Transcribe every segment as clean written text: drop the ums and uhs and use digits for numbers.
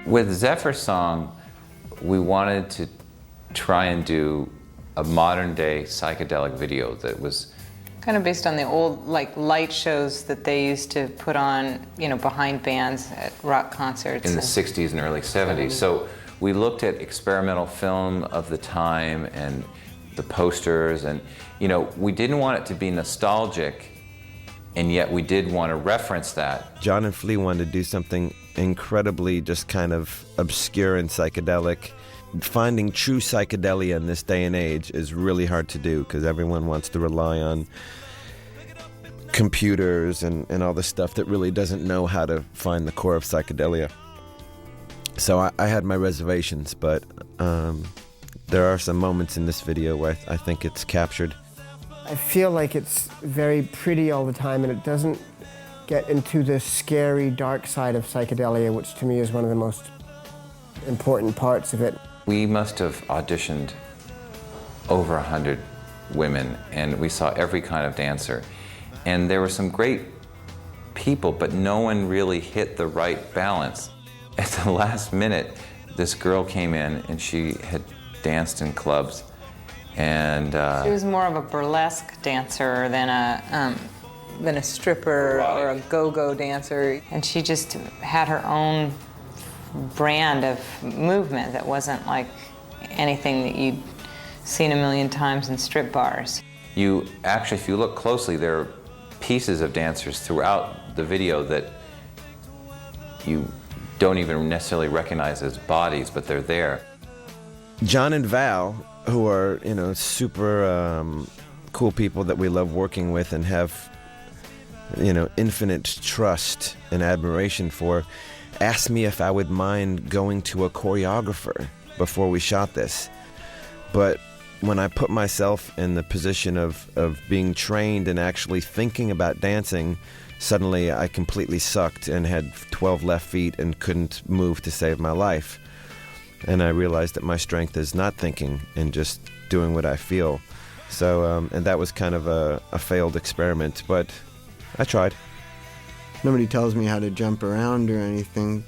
With Zephyr song, we wanted to try and do a modern-day psychedelic video that was kind of based on the old light shows that they used to put on, behind bands at rock concerts. In the 60s and early 70s. So we looked at experimental film of the time and the posters, and we didn't want it to be nostalgic, and yet we did want to reference that. John and Flea wanted to do something incredibly just kind of obscure and psychedelic. Finding true psychedelia in this day and age is really hard to do because everyone wants to rely on computers and all this stuff that really doesn't know how to find the core of psychedelia. So I had my reservations, but there are some moments in this video where I think it's captured. I feel like it's very pretty all the time, and it doesn't get into the scary, dark side of psychedelia, which to me is one of the most important parts of it. We must have auditioned over 100 women, and we saw every kind of dancer. And there were some great people, but no one really hit the right balance. At the last minute, this girl came in, and she had danced in clubs. And she was more of a burlesque dancer than a stripper or a go-go dancer. And she just had her own brand of movement that wasn't like anything that you'd seen a million times in strip bars. You actually, if you look closely, there are pieces of dancers throughout the video that you don't even necessarily recognize as bodies, but they're there. John and Val, who are, super cool people that we love working with and have, infinite trust and admiration for, asked me if I would mind going to a choreographer before we shot this. But when I put myself in the position of being trained and actually thinking about dancing, suddenly I completely sucked and had 12 left feet and couldn't move to save my life. And I realized that my strength is not thinking and just doing what I feel. So, and that was kind of a failed experiment, but I tried. Nobody tells me how to jump around or anything.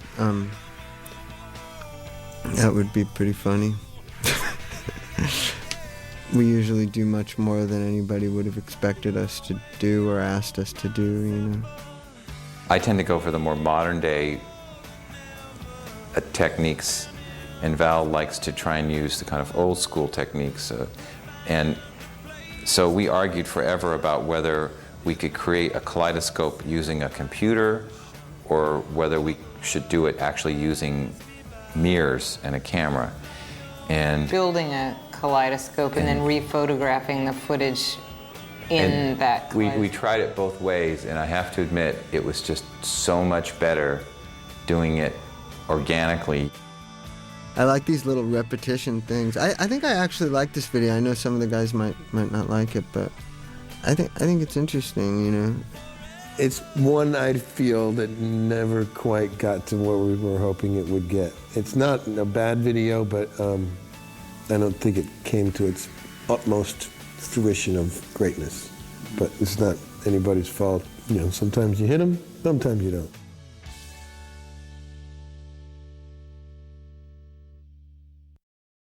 That would be pretty funny. We usually do much more than anybody would have expected us to do or asked us to do, I tend to go for the more modern day techniques, and Val likes to try and use the kind of old school techniques. And so we argued forever about whether we could create a kaleidoscope using a computer or whether we should do it actually using mirrors and a camera. And building a kaleidoscope and then rephotographing the footage in that kaleidoscope. We tried it both ways, and I have to admit it was just so much better doing it organically. I like these little repetition things. I think I actually like this video. I know some of the guys might not like it, but I think it's interesting, It's one I feel that never quite got to where we were hoping it would get. It's not a bad video, but I don't think it came to its utmost fruition of greatness. But it's not anybody's fault. Sometimes you hit them, sometimes you don't.